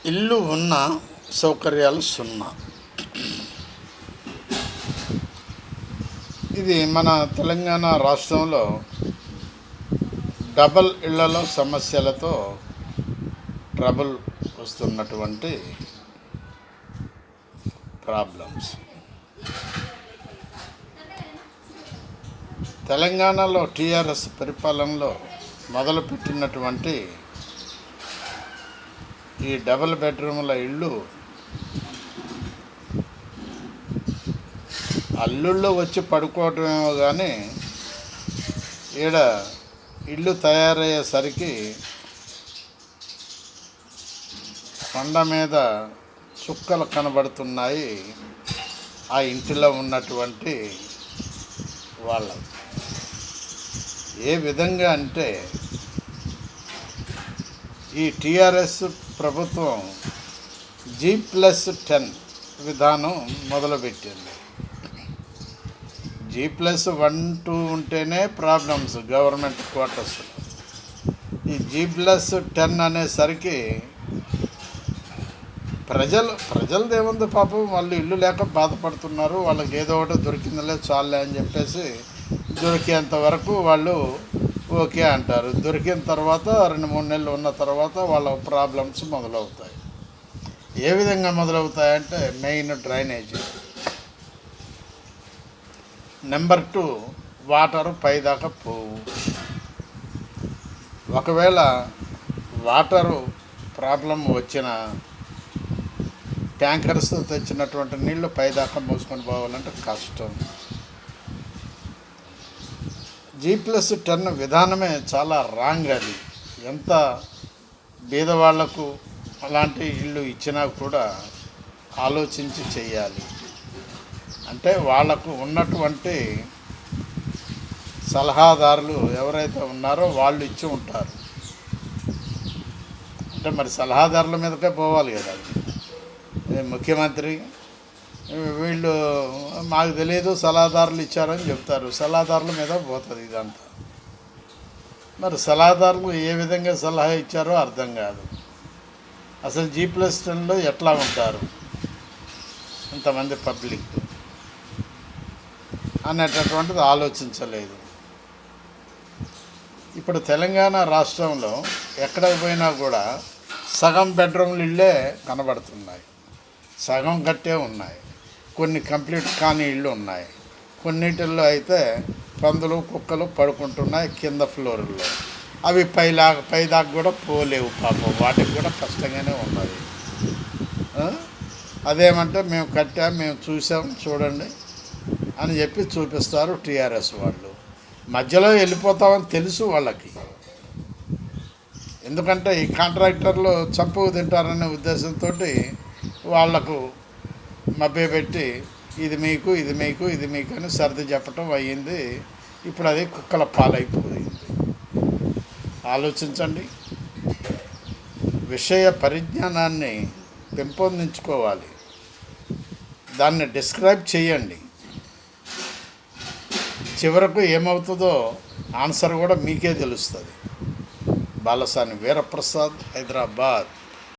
ఇల్లు ఉన్న సౌకర్యాలు సున్నా. ఇది మన తెలంగాణ రాష్ట్రంలో డబల్ ఇళ్లలో సమస్యలతో ట్రబుల్ వస్తున్నటువంటి ప్రాబ్లమ్స్. తెలంగాణలో టీఆర్ఎస్ పరిపాలనలో మొదలుపెట్టినటువంటి ఈ డబుల్ బెడ్రూముల ఇళ్ళు అల్లుళ్ళు వచ్చి పడుకోవటమేమో కానీ ఈడ ఇల్లు తయారయ్యేసరికి కొండ మీద చుక్కలు కనబడుతున్నాయి ఆ ఇంటిలో ఉన్నటువంటి వాళ్ళ. ఏ విధంగా అంటే ఈ టీఆర్ఎస్ ప్రభుత్వం G+10 విధానం మొదలుపెట్టింది. G+1-2 ఉంటేనే ప్రాబ్లమ్స్ గవర్నమెంట్ క్వార్టర్స్లో. ఈ G+10 అనేసరికి ప్రజలదేముంది పాపం, వాళ్ళు ఇల్లు లేక బాధపడుతున్నారు, వాళ్ళకి ఏదో ఒకటి దొరికిందిలే చాలే అని చెప్పేసి దొరికేంత వరకు వాళ్ళు ఓకే అంటారు. దొరికిన తర్వాత 2-3 నెలలు ఉన్న తర్వాత వాళ్ళ ప్రాబ్లమ్స్ మొదలవుతాయి. ఏ విధంగా మొదలవుతాయంటే మెయిన్ డ్రైనేజీ, నెంబర్ 2 వాటరు పైదాకా పోవు. ఒకవేళ వాటరు ప్రాబ్లం వచ్చిన ట్యాంకర్స్తో తెచ్చినటువంటి నీళ్లు పైదాకా మోసుకొని పోవాలంటే కష్టం. G+10 విధానమే చాలా రాంగ్. అది ఎంత బీదవాళ్లకు అలాంటి ఇల్లు ఇచ్చినా కూడా ఆలోచించి చేయాలి. అంటే వాళ్లకు ఉన్నటువంటి సలహాదారులు ఎవరైతే ఉన్నారో వాళ్ళు ఇచ్చి ఉంటారు. అంటే మరి సలహాదారుల మీదకే పోవాలి కదా. ముఖ్యమంత్రి వీళ్ళు మాకు తెలియదు సలహాదారులు ఇచ్చారని చెప్తారు, సలహాదారుల మీద పోతుంది ఇదంతా. మరి సలహాదారులు ఏ విధంగా సలహా ఇచ్చారో అర్థం కాదు. అసలు G+10లో ఎట్లా ఉంటారు ఇంతమంది పబ్లిక్ అనేటటువంటిది ఆలోచించలేదు. ఇప్పుడు తెలంగాణ రాష్ట్రంలో ఎక్కడికి పోయినా కూడా సగం బెడ్రూమ్లు ఇళ్ళే కనబడుతున్నాయి, సగం కట్టే ఉన్నాయి. కొన్ని కంప్లీట్ కాని ఇళ్ళు ఉన్నాయి. కొన్నిటిల్లో అయితే పందులు కుక్కలు పడుకుంటున్నాయి కింద ఫ్లోర్లో. అవి పైదాకా కూడా పోలేవు పాపం, వాటికి కూడా కష్టంగానే ఉన్నది. అదేమంటే మేము కట్టాం, మేము చూసాం చూడండి అని చెప్పి చూపిస్తారు టీఆర్ఎస్ వాళ్ళు. మధ్యలో వెళ్ళిపోతామని తెలుసు వాళ్ళకి. ఎందుకంటే ఈ కాంట్రాక్టర్లు చంపుకు తింటారనే ఉద్దేశంతో వాళ్లకు మభ్యపెట్టి ఇది మీకు ఇది మీకు ఇది మీకు అని సర్ది చెప్పటం అయ్యింది. ఇప్పుడు అది కుక్కల పాలైపోయింది. ఆలోచించండి. విషయ పరిజ్ఞానాన్ని పెంపొందించుకోవాలి, దాన్ని డిస్క్రైబ్ చేయండి. చివరకు ఏమవుతుందో ఆన్సర్ కూడా మీకే తెలుస్తుంది. బాలసాని వీరప్రసాద్, హైదరాబాద్.